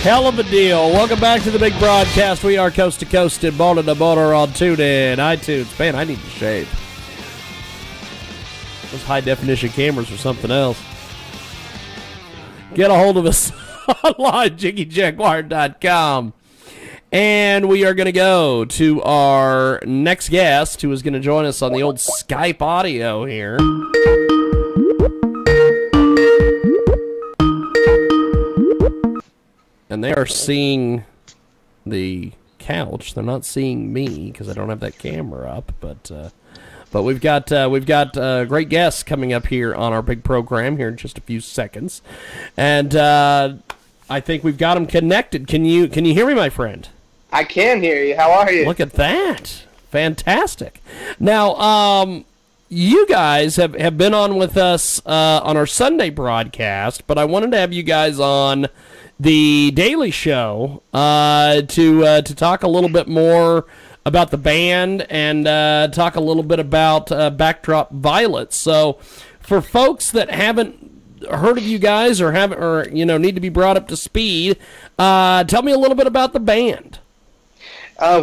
Hell of a deal. Welcome back to the big broadcast. We are coast to coast and border to border on TuneIn, iTunes. Man, I need to shave. Those high-definition cameras or something else. Get a hold of us online, JiggyJaguar.com. And we are going to go to our next guest, who is going to join us on the old Skype audio here. And they are seeing the couch. They're not seeing me because I don't have that camera up. But we've got great guests coming up here on our big program here in just a few seconds, and I think we've got them connected. Can you hear me, my friend? I can hear you. How are you? Look at that. Fantastic. Now, you guys have been on with us on our Sunday broadcast, but I wanted to have you guys on the Daily Show to talk a little bit more about the band and talk a little bit about Backdrop Violet. So, for folks that haven't heard of you guys or need to be brought up to speed, tell me a little bit about the band.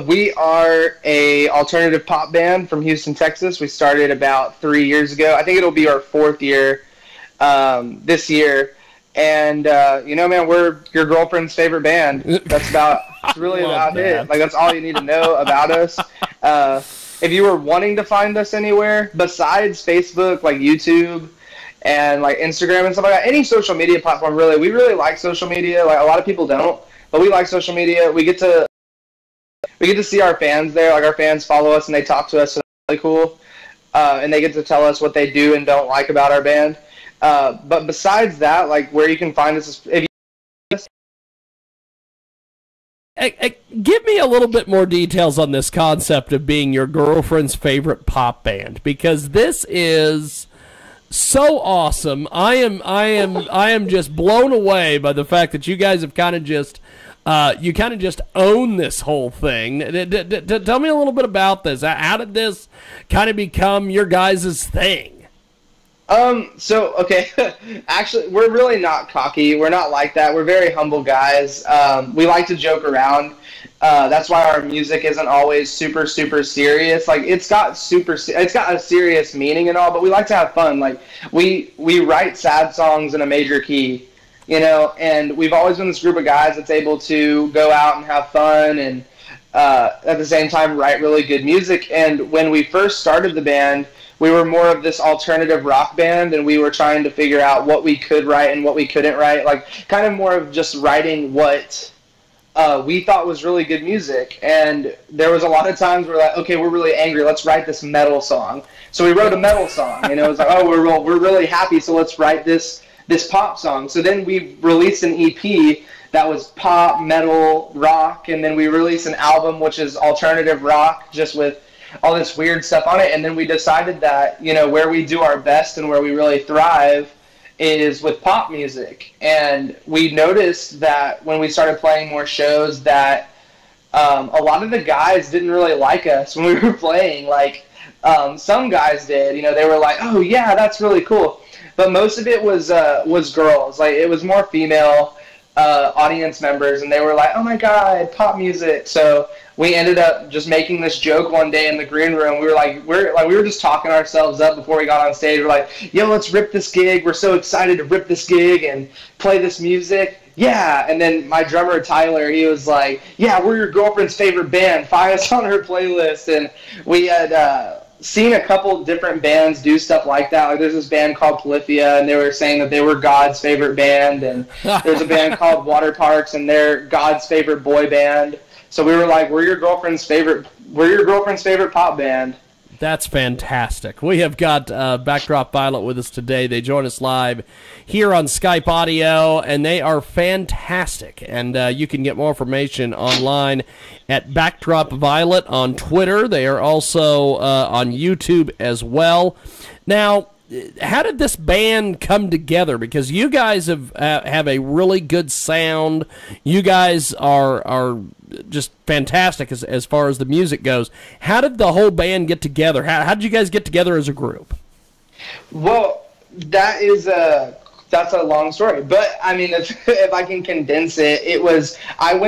We are a alternative pop band from Houston, Texas. We started about 3 years ago. I think it'll be our 4th year this year. And, man, we're your girlfriend's favorite band. That's really about it. Like, that's all you need to know about us. If you were wanting to find us anywhere, besides Facebook, like YouTube, and, like, Instagram and stuff like that, any social media platform, really, we really like social media. Like, a lot of people don't, but we like social media. We get to see our fans there. Like, our fans follow us, and they talk to us, so that's really cool. And they get to tell us what they do and don't like about our band. But besides that, like, where you can find us is give me a little bit more details on this concept of being your girlfriend's favorite pop band, because this is so awesome. I am just blown away by the fact that you guys have kind of just own this whole thing. Tell me a little bit about this. How did this kind of become your guys' thing? Okay, actually, we're really not cocky. We're not like that. We're very humble guys. We like to joke around. That's why our music isn't always super, super serious. Like, it's got a serious meaning and all, but we like to have fun. Like, we write sad songs in a major key, and we've always been this group of guys that's able to go out and have fun and, at the same time, write really good music. And when we first started the band, we were more of this alternative rock band, and we were trying to figure out what we could write and what we couldn't write, like kind of more of just writing what we thought was really good music. And there was a lot of times we're like, okay, we're really angry, let's write this metal song. So we wrote a metal song, it was like, oh, we're really happy, so let's write this pop song. So then we released an EP that was pop, metal, rock, and then we released an album which is alternative rock, just with all this weird stuff on it. And then we decided that, where we do our best and where we really thrive is with pop music. And we noticed that when we started playing more shows that a lot of the guys didn't really like us when we were playing. Like, some guys did, they were like, oh yeah, that's really cool. But most of it was girls. Like, it was more female audience members, and they were like, oh my god, pop music. So we ended up just making this joke one day in the green room. We were just talking ourselves up before we got on stage. We're like, yo, let's rip this gig. We're so excited to rip this gig and play this music. Yeah. And then my drummer, Tyler, he was like, yeah, we're your girlfriend's favorite band. Find us on her playlist. And we had seen a couple different bands do stuff like that. Like, there's this band called Polyphia, and they were saying that they were God's favorite band. And there's a band called Water Parks, and they're God's favorite boy band. So we were like, we're your girlfriend's favorite pop band. That's fantastic. We have got Backdrop Violet with us today. They join us live here on Skype Audio, and they are fantastic. And you can get more information online at Backdrop Violet on Twitter. They are also on YouTube as well. Now, how did this band come together? Because you guys have a really good sound. You guys are just fantastic as far as the music goes. How did the whole band get together? How did you guys get together as a group? Well, that is That's a long story, but I mean, if I can condense it, it was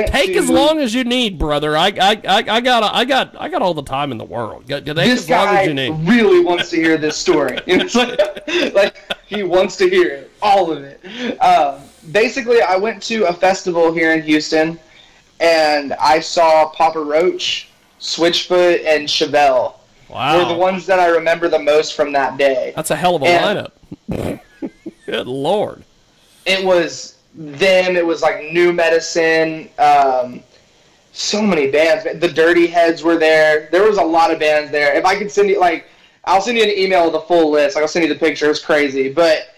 take as long as you need, brother. I got all the time in the world. Take this as long guy as you need. really wants to hear this story. It's like he wants to hear it, all of it. Basically, I went to a festival here in Houston, and I saw Papa Roach, Switchfoot, and Chevelle. Wow, were the ones that I remember the most from that day. That's a hell of a lineup. Good Lord. It was them. It was like New Medicine. So many bands. The Dirty Heads were there. There was a lot of bands there. If I could send you, I'll send you an email with the full list. I'll send you the picture. It was crazy. But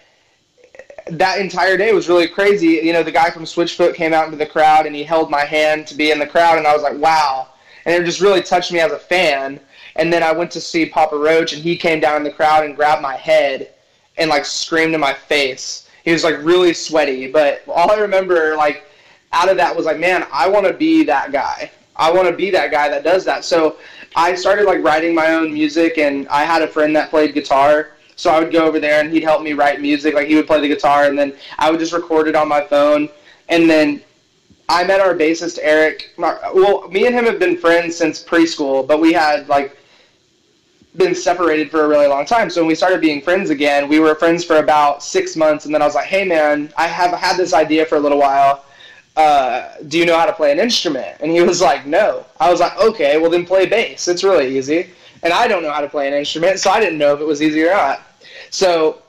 that entire day was really crazy. You know, the guy from Switchfoot came out into the crowd, and he held my hand to be in the crowd, and I was like, wow. And it just really touched me as a fan. And then I went to see Papa Roach, and he came down in the crowd and grabbed my head and screamed in my face. He was really sweaty, but all I remember out of that was man, I want to be that guy. I want to be that guy that does that. So I started writing my own music, and I had a friend that played guitar, so I would go over there and he'd help me write music. He would play the guitar, and then I would just record it on my phone. And then I met our bassist Eric. Well, me and him have been friends since preschool, but we had been separated for a really long time. So when we started being friends again, we were friends for about 6 months, and then I was like, hey man, I have had this idea for a little while. Do you know how to play an instrument? And he was like, no. I was like, okay, well then play bass. It's really easy. And I don't know how to play an instrument, so I didn't know if it was easy or not. So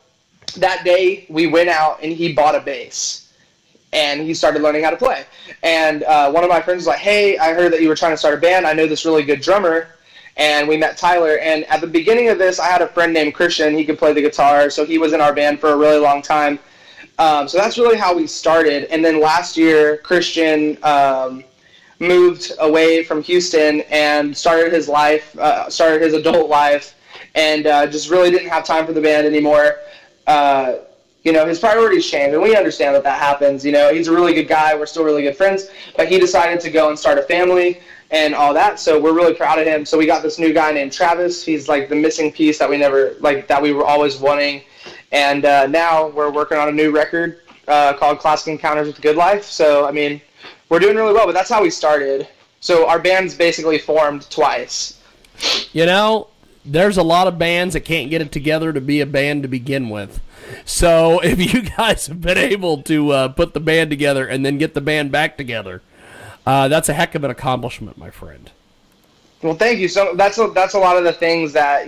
that day we went out and he bought a bass and he started learning how to play. And one of my friends was like, hey, I heard that you were trying to start a band. I know this really good drummer. And we met Tyler, and at the beginning of this, I had a friend named Christian. He could play the guitar, so he was in our band for a really long time. So that's really how we started. And then last year, Christian moved away from Houston and started his life, started his adult life, and just really didn't have time for the band anymore. His priorities changed, and we understand that happens. He's a really good guy. We're still really good friends, but he decided to go and start a family and all that, so we're really proud of him. So we got this new guy named Travis. He's the missing piece that we never, that we were always wanting. And now we're working on a new record called Classic Encounters with the Good Life. So, I mean, we're doing really well, but that's how we started. So our band's basically formed twice. There's a lot of bands that can't get it together to be a band to begin with. So if you guys have been able to put the band together and then get the band back together, that's a heck of an accomplishment, my friend. Well, thank you. So that's a lot of the things that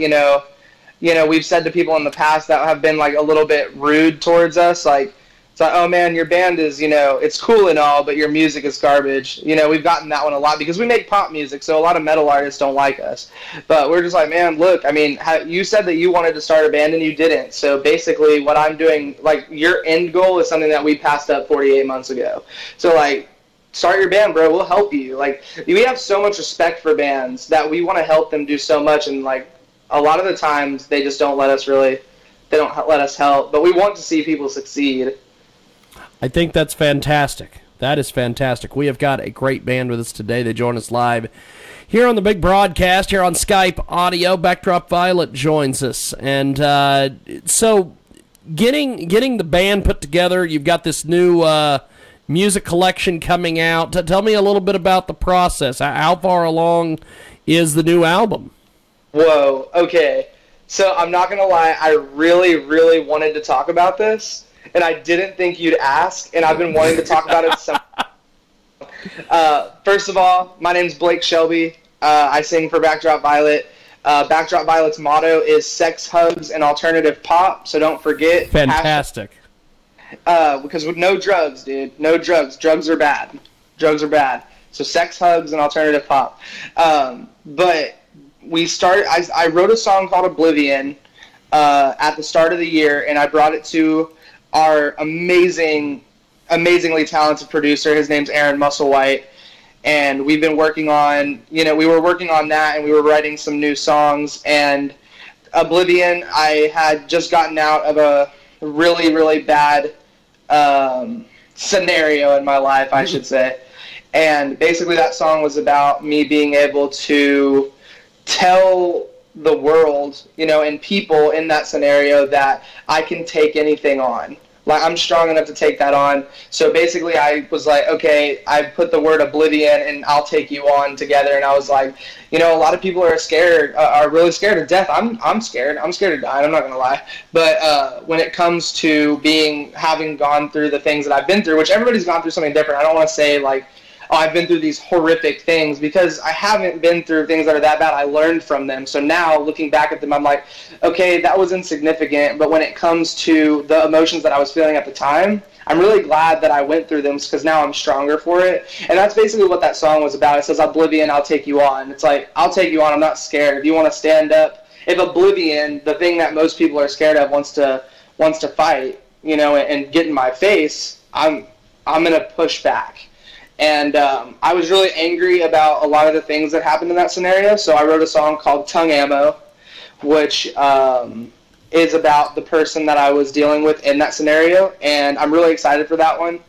we've said to people in the past that have been a little bit rude towards us. It's oh man, your band is it's cool and all, but your music is garbage. We've gotten that one a lot because we make pop music, so a lot of metal artists don't like us. But we're just man, look, I mean, you said that you wanted to start a band and you didn't. So basically, what I'm doing, your end goal is something that we passed up 48 months ago. So start your band, bro. We'll help you. We have so much respect for bands that we want to help them do so much, and a lot of the times they just don't let us they don't let us help. But we want to see people succeed. I think that's fantastic. That is fantastic. We have got a great band with us today. They join us live here on the big broadcast, here on Skype audio. Backdrop Violet joins us. And so getting the band put together, you've got this new music collection coming out. Tell me a little bit about the process. How far along is the new album? Whoa, okay. So I'm not going to lie, I really, really wanted to talk about this, and I didn't think you'd ask, and I've been wanting to talk about it some. First of all, my name's Blake Shelby. I sing for Backdrop Violet. Backdrop Violet's motto is sex, hugs, and alternative pop, so don't forget. Fantastic. Because with no drugs, dude. No drugs. Drugs are bad. Drugs are bad. So sex, hugs, and alternative pop. But we started. I wrote a song called Oblivion at the start of the year, and I brought it to our amazingly talented producer. His name's Aaron Musselwhite, and we've been working on. We were working on that, and we were writing some new songs. And Oblivion, I had just gotten out of a really, really bad scenario in my life, I should say. And basically that song was about me being able to tell the world, and people in that scenario that I can take anything on. Like, I'm strong enough to take that on. So basically I was like, okay, I put the word oblivion and I'll take you on together. And I was like, you know, a lot of people are scared, are really scared of death. I'm scared. I'm scared of dying. I'm not going to lie. But when it comes to having gone through the things that I've been through, which everybody's gone through something different. I don't want to say like, oh, I've been through these horrific things, because I haven't been through things that are that bad. I learned from them. So now looking back at them, I'm like, okay, that was insignificant. But when it comes to the emotions that I was feeling at the time, I'm really glad that I went through them, because now I'm stronger for it. And that's basically what that song was about. It says, oblivion, I'll take you on. It's like, I'll take you on. I'm not scared. If you want to stand up, if oblivion, the thing that most people are scared of, wants to fight, you know, and get in my face, I'm going to push back. And I was really angry about a lot of the things that happened in that scenario, so I wrote a song called Tongue Ammo, which is about the person that I was dealing with in that scenario. And I'm really excited for that one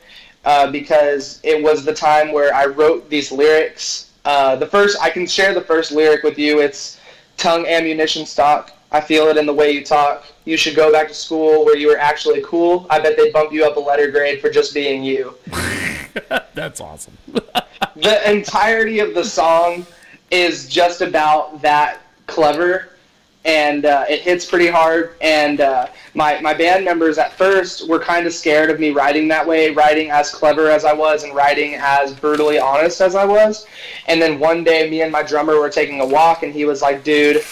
because it was the time where I wrote these lyrics. I can share the first lyric with you. It's tongue ammunition stock. I feel it in the way you talk. You should go back to school where you were actually cool. I bet they'd bump you up a letter grade for just being you. That's awesome. The entirety of the song is just about that clever, and it hits pretty hard. And my band members at first were kind of scared of me writing that way, writing as clever as I was and writing as brutally honest as I was. And then one day me and my drummer were taking a walk, and he was like, dude,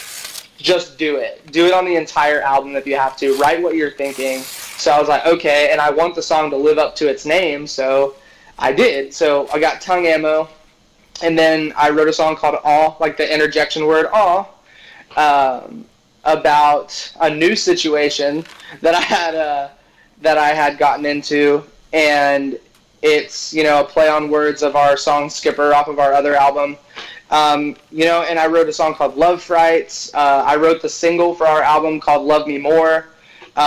just do it. Do it on the entire album if you have to. Write what you're thinking. So I was like, okay, and I want the song to live up to its name, so I did. So I got Tongue Ammo, and then I wrote a song called Aw, like the interjection word Aw, about a new situation that I had gotten into, and it's, you know, a play on words of our song Skipper off of our other album. You know, and I wrote a song called Love Frights. I wrote the single for our album called Love Me More,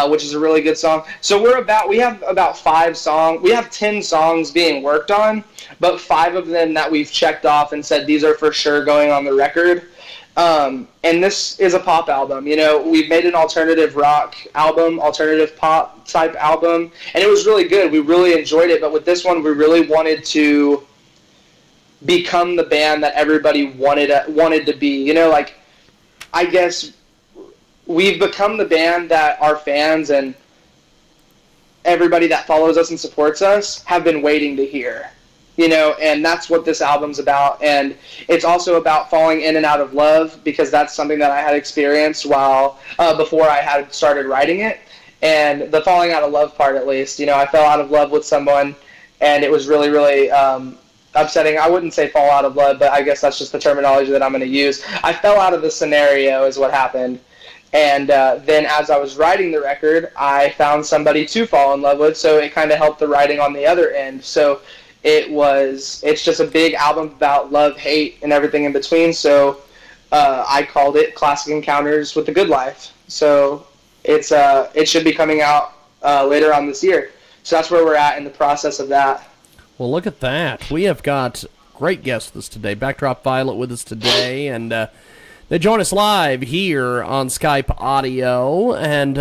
which is a really good song. So we have about 5 songs. We have 10 songs being worked on, but 5 of them that we've checked off and said these are for sure going on the record. And this is a pop album. You know, we've made an alternative rock album, alternative pop type album, and it was really good. We really enjoyed it, but with this one, we really wanted to become the band that everybody wanted to be. You know, like, I guess we've become the band that our fans and everybody that follows us and supports us have been waiting to hear. You know, and that's what this album's about. And it's also about falling in and out of love, because that's something that I had experienced before I had started writing it. And the falling out of love part, at least, you know, I fell out of love with someone, and it was really, really upsetting. I wouldn't say fall out of love, but I guess that's just the terminology that I'm going to use. I fell out of the scenario is what happened. And then as I was writing the record, I found somebody to fall in love with, so it kind of helped the writing on the other end. So it's just a big album about love, hate, and everything in between. So I called it Classic Encounters with the Good Life. So it should be coming out later on this year. So that's where we're at in the process of that. Well, look at that. We have got great guests with us today. Backdrop Violet with us today, and they join us live here on Skype Audio. And,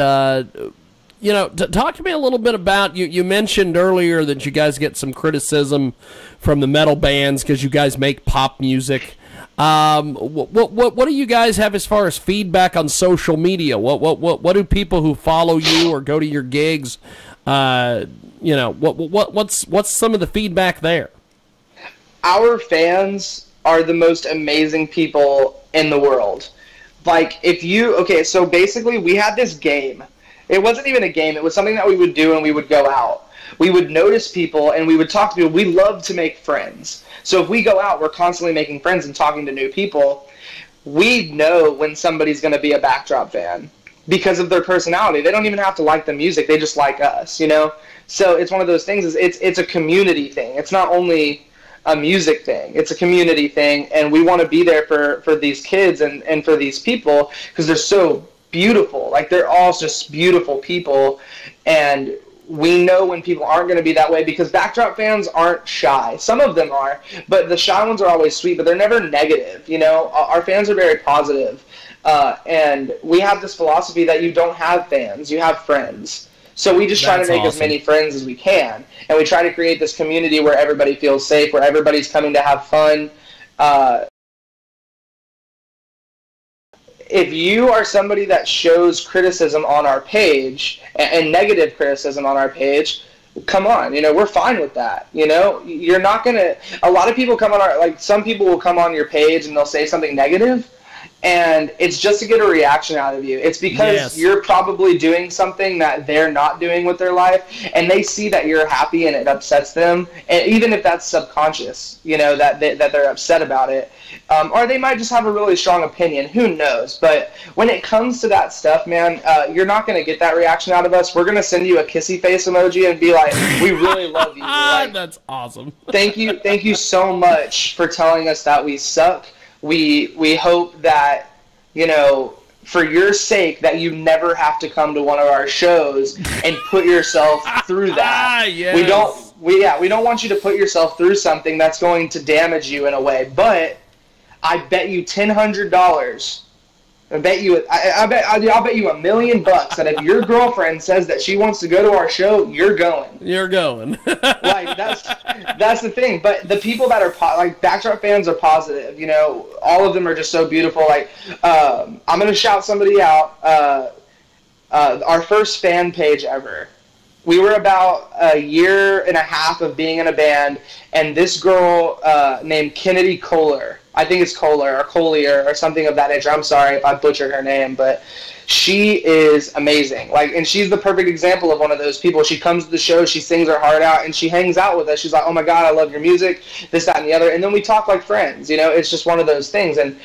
you know, talk to me a little bit about, you mentioned earlier that you guys get some criticism from the metal bands because you guys make pop music. What do you guys have as far as feedback on social media? What do people who follow you or go to your gigs, you know, what's some of the feedback there? Our fans are the most amazing people in the world. Like, so basically we had this game. It wasn't even a game. It was something that we would do, and we would go out. We would notice people, and we would talk to people. We love to make friends. So if we go out, we're constantly making friends and talking to new people. We know when somebody's going to be a Backdrop fan because of their personality. They don't even have to like the music. They just like us, you know? So it's one of those things. It's a community thing. It's not only a music thing. It's a community thing, and we want to be there for these kids and for these people because they're so beautiful. Like, they're all just beautiful people, and we know when people aren't going to be that way because Backdrop fans aren't shy. Some of them are, but the shy ones are always sweet, but they're never negative, you know? Our fans are very positive, and we have this philosophy that you don't have fans, you have friends. So we just try to make as awesome. many friends as we can, and we try to create this community where everybody feels safe, where everybody's coming to have fun. If you are somebody that shows criticism on our page and negative criticism on our page, come on, we're fine with that. You're not gonna. A lot of people come on some people will come on your page and they'll say something negative, and it's just to get a reaction out of you. It's because you're probably doing something that they're not doing with their life, and they see that you're happy and it upsets them, and even if that's subconscious, that they're upset about it. Or they might just have a really strong opinion. Who knows? But when it comes to that stuff, man, you're not going to get that reaction out of us. We're going to send you a kissy face emoji and be like, we really love you. Like, that's awesome. Thank you so much for telling us that we suck. We hope that, for your sake, that you never have to come to one of our shows and put yourself through that. Yes. We don't want you to put yourself through something that's going to damage you in a way, but I bet you $1,000. I'll bet you $1 million that if your girlfriend says that she wants to go to our show, you're going. You're going. Like that's the thing. But the people that are Backdrop fans are positive. All of them are just so beautiful. Like I'm gonna shout somebody out. Our first fan page ever. We were about a year and a half of being in a band, and this girl named Kennedy Kohler. I think it's Kohler or Collier or something of that nature. I'm sorry if I butchered her name, but she is amazing. And she's the perfect example of one of those people. She comes to the show, she sings her heart out, and she hangs out with us. She's like, oh my God, I love your music, this, that, and the other. And then we talk like friends. It's just one of those things. And,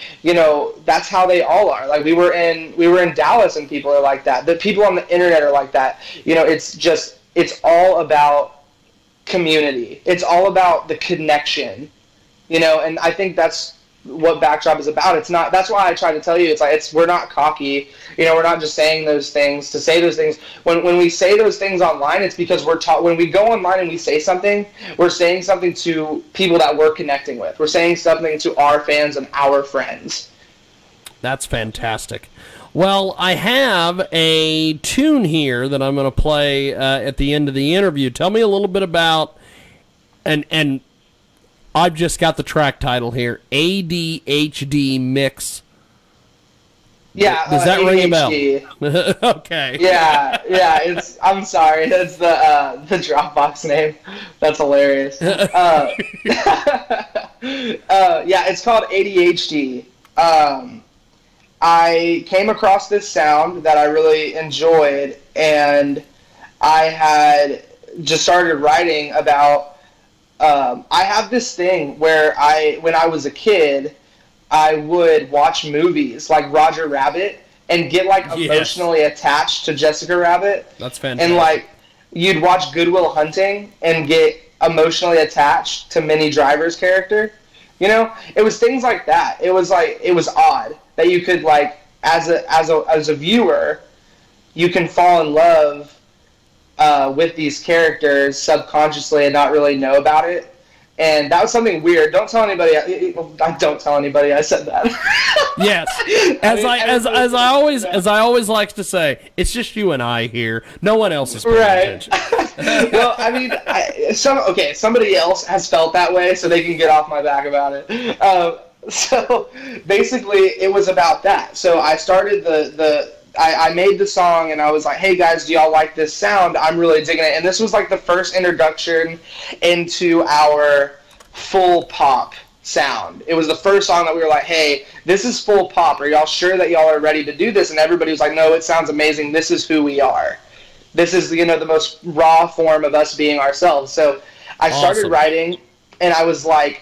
that's how they all are. Like we were in Dallas and people are like that. The people on the internet are like that. It's all about community. It's all about the connection, and I think that's what Backdrop is about. It's not. That's why I try to tell you. We're not cocky. We're not just saying those things to say those things. When we say those things online, it's because when we go online and we say something, we're saying something to people that we're connecting with. We're saying something to our fans and our friends. That's fantastic. Well, I have a tune here that I'm going to play at the end of the interview. Tell me a little bit about, and I've just got the track title here, ADHD Mix. Yeah, does that ring a bell? Okay. Yeah. I'm sorry, that's the Dropbox name. That's hilarious. Yeah, it's called ADHD. I came across this sound that I really enjoyed, and I had just started writing about. I have this thing where when I was a kid, I would watch movies like Roger Rabbit and get emotionally attached to Jessica Rabbit. That's fantastic. And you'd watch Good Will Hunting and get emotionally attached to Minnie Driver's character. It was things like that. It was odd that you could as a viewer, you can fall in love with these characters subconsciously and not really know about it. And that was something weird. Don't tell anybody. Don't tell anybody I said that. Yes, as I always like to say, it's just you and I here. No one else is paying attention. Well, I mean, somebody else has felt that way, so they can get off my back about it. So basically, it was about that. So I started I made the song, and I was like, hey guys, do y'all like this sound? I'm really digging it. And this was the first introduction into our full pop sound. It was the first song that we were like, hey, this is full pop. Are y'all sure that y'all are ready to do this? And everybody was like, no, it sounds amazing. This is who we are. This is, the most raw form of us being ourselves. So I started writing, and I was like,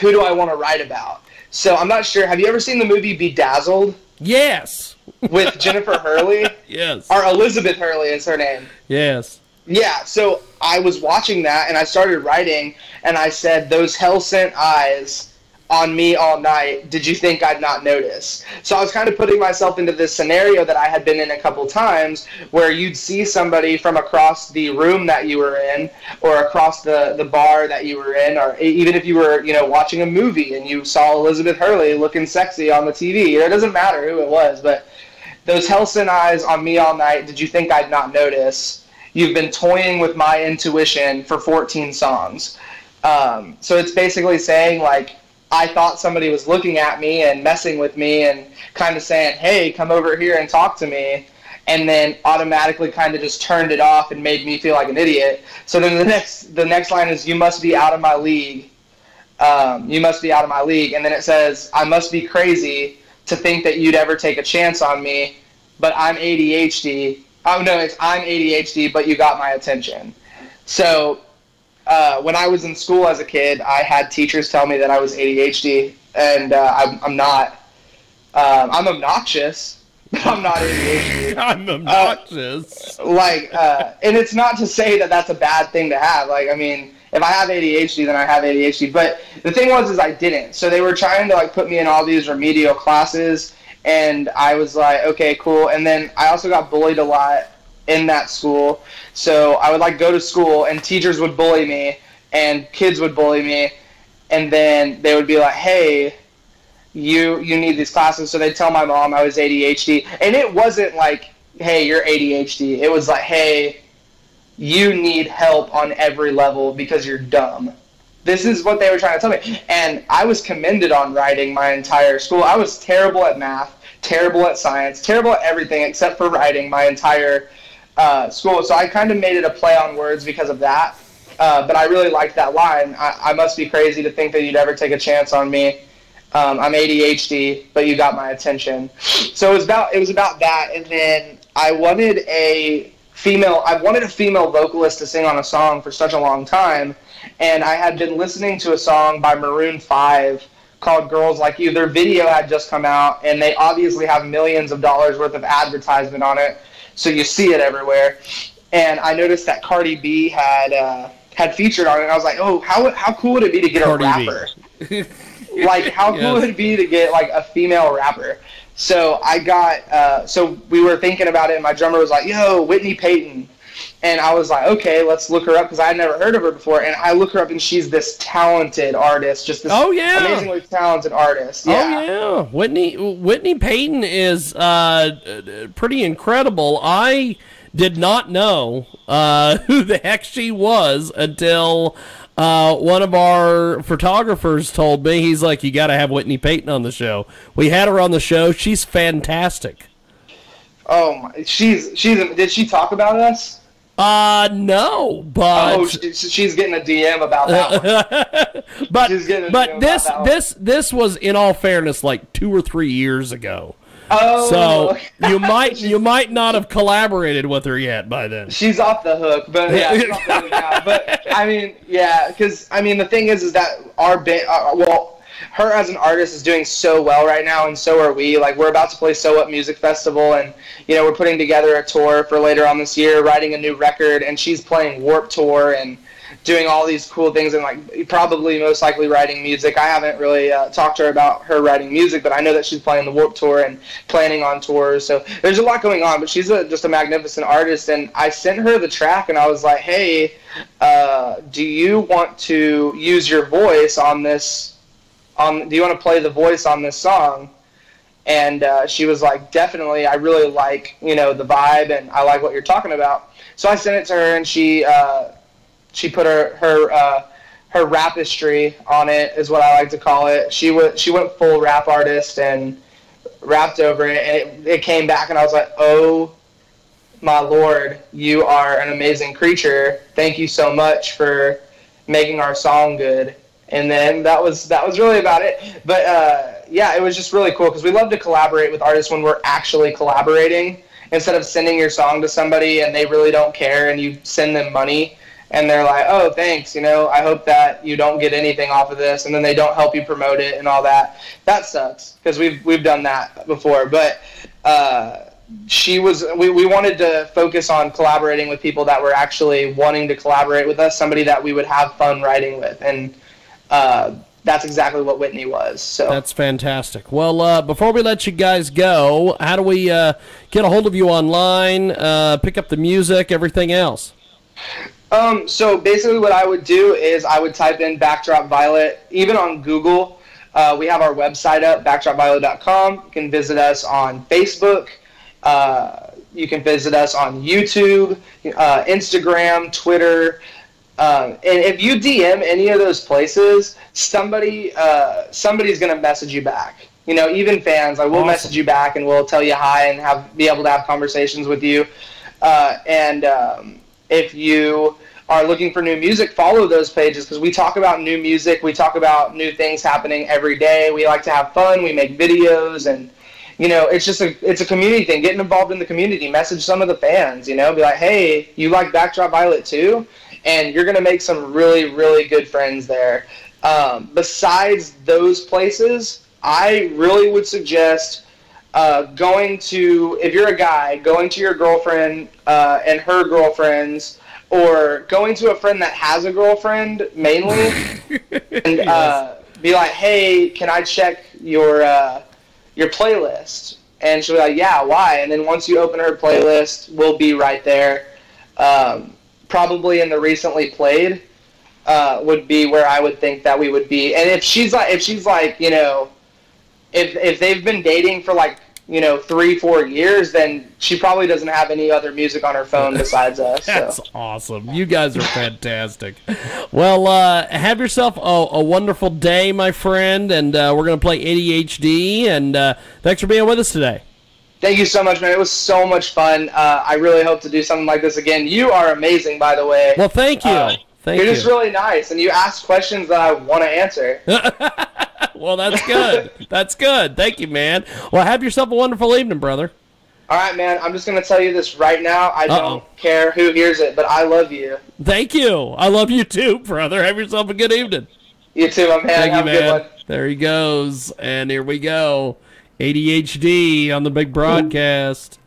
who do I want to write about? So I'm not sure. Have you ever seen the movie Bedazzled? Yes. With Jennifer Hurley? Yes. Or Elizabeth Hurley is her name. Yes. Yeah, so I was watching that, and I started writing, and I said, those hell-sent eyes on me all night, did you think I'd not notice? So I was kind of putting myself into this scenario that I had been in a couple times, where you'd see somebody from across the room that you were in, or across the bar that you were in, or even if you were, watching a movie and you saw Elizabeth Hurley looking sexy on the TV. It doesn't matter who it was, but Those Hellson eyes on me all night, did you think I'd not notice? You've been toying with my intuition for 14 songs. So it's basically saying, like, I thought somebody was looking at me and messing with me and kind of saying, hey, come over here and talk to me, and then automatically kind of just turned it off and made me feel like an idiot. So then the next line is, you must be out of my league. You must be out of my league. And then it says, I must be crazy to think that you'd ever take a chance on me, but I'm ADHD. Oh, no, it's I'm ADHD, but you got my attention. So when I was in school as a kid, I had teachers tell me that I was ADHD, and I'm not. I'm obnoxious, but I'm not ADHD. I'm obnoxious. And it's not to say that that's a bad thing to have. Like, I mean, if I have ADHD, then I have ADHD. But the thing is I didn't. So they were trying to, like, put me in all these remedial classes, and I was like, okay, cool. And then I also got bullied a lot in that school. So I would, like, go to school, and teachers would bully me, and kids would bully me, and then they would be like, hey, you need these classes. So they'd tell my mom I was ADHD. And it wasn't like, hey, you're ADHD. It was like, hey, you need help on every level because you're dumb. This is what they were trying to tell me. And I was commended on writing my entire school. I was terrible at math, terrible at science, terrible at everything except for writing my entire school. So I kind of made it a play on words because of that. But I really liked that line. I must be crazy to think that you'd ever take a chance on me. I'm ADHD, but you got my attention. So it was about that. And then I wanted a female vocalist to sing on a song for such a long time. And I had been listening to a song by Maroon 5 called Girls Like You. Their video had just come out, and they obviously have millions of dollars worth of advertisement on it. So you see it everywhere. And I noticed that Cardi B had featured on it. And I was like, oh, how cool would it be to get Cardi a rapper? Like, how cool would it be to get, like, a female rapper? So I got, so we were thinking about it, and my drummer was like, yo, Whitney Payton. And I was like, okay, let's look her up, because I had never heard of her before. And I look her up, and she's this talented artist, just this amazingly talented artist. Yeah. Oh, yeah. Whitney Payton is pretty incredible. I did not know who the heck she was until one of our photographers told me. He's like, you got to have Whitney Payton on the show. We had her on the show. She's fantastic. Oh, my. Did she talk about us? No, but she's getting a DM about that one. This was, in all fairness, like 2 or 3 years ago. Oh, so you might not have collaborated with her yet by then. She's off the hook, but yeah, she's off the hook now. But I mean, yeah, because I mean the thing is that our band, her as an artist is doing so well right now, and so are we. Like, we're about to play So Up Music Festival, and you know, we're putting together a tour for later on this year, writing a new record, and she's playing Warped Tour and doing all these cool things, and like probably most likely writing music. I haven't really talked to her about her writing music, but I know that she's playing the Warped Tour and planning on tours. So there's a lot going on, but she's just a magnificent artist. And I sent her the track, and I was like, hey, do you want to use your voice on this? Do you want to play the voice on this song? And she was like, definitely. I really like, the vibe, and I like what you're talking about. So I sent it to her, and she put her rapistry on it, is what I like to call it. She went full rap artist and rapped over it, and it came back, and I was like, oh my Lord, you are an amazing creature. Thank you so much for making our song good. And then that was really about it. But yeah, it was just really cool, because we love to collaborate with artists when we're actually collaborating, instead of sending your song to somebody and they really don't care, and you send them money and they're like, oh, thanks, I hope that you don't get anything off of this, and then they don't help you promote it and all that. That sucks, because we've done that before. But we wanted to focus on collaborating with people that were actually wanting to collaborate with us, somebody that we would have fun writing with, and that's exactly what Whitney was. So that's fantastic. Well, before we let you guys go, how do we get a hold of you online, pick up the music, everything else? So basically what I would do is I would type in Backdrop Violet, even on Google. We have our website up, backdropviolet.com. You can visit us on Facebook. You can visit us on YouTube, Instagram, Twitter. And if you DM any of those places, somebody's going to message you back. You know, even fans, like, we'll message you back and we'll tell you hi and be able to have conversations with you. If you are looking for new music, follow those pages, because we talk about new music. We talk about new things happening every day. We like to have fun. We make videos, and, you know, it's a community thing. Getting involved in the community. Message some of the fans, you know, be like, hey, you like Backdrop Violet too? And you're going to make some really, really good friends there. Besides those places, I really would suggest if you're a guy, going to your girlfriend and her girlfriends, or going to a friend that has a girlfriend mainly, and be like, hey, can I check your playlist? And she'll be like, yeah, why? And then once you open her playlist, we'll be right there. Probably in the recently played would be where I would think that we would be. And if she's like, you know, if they've been dating for like, you know, 3-4 years, then she probably doesn't have any other music on her phone besides us. That's awesome. You guys are fantastic. Well, have yourself a wonderful day, my friend, and we're going to play ADHD, and thanks for being with us today. Thank you so much, man. It was so much fun. I really hope to do something like this again. You are amazing, by the way. Well, thank you. You're just really nice, and you ask questions that I want to answer. Well, that's good. That's good. Thank you, man. Well, have yourself a wonderful evening, brother. All right, man. I'm just going to tell you this right now. I don't care who hears it, but I love you. Thank you. I love you too, brother. Have yourself a good evening. You too, my man. Thank have you, a good man. one. There he goes. And here we go. ADHD on the big broadcast.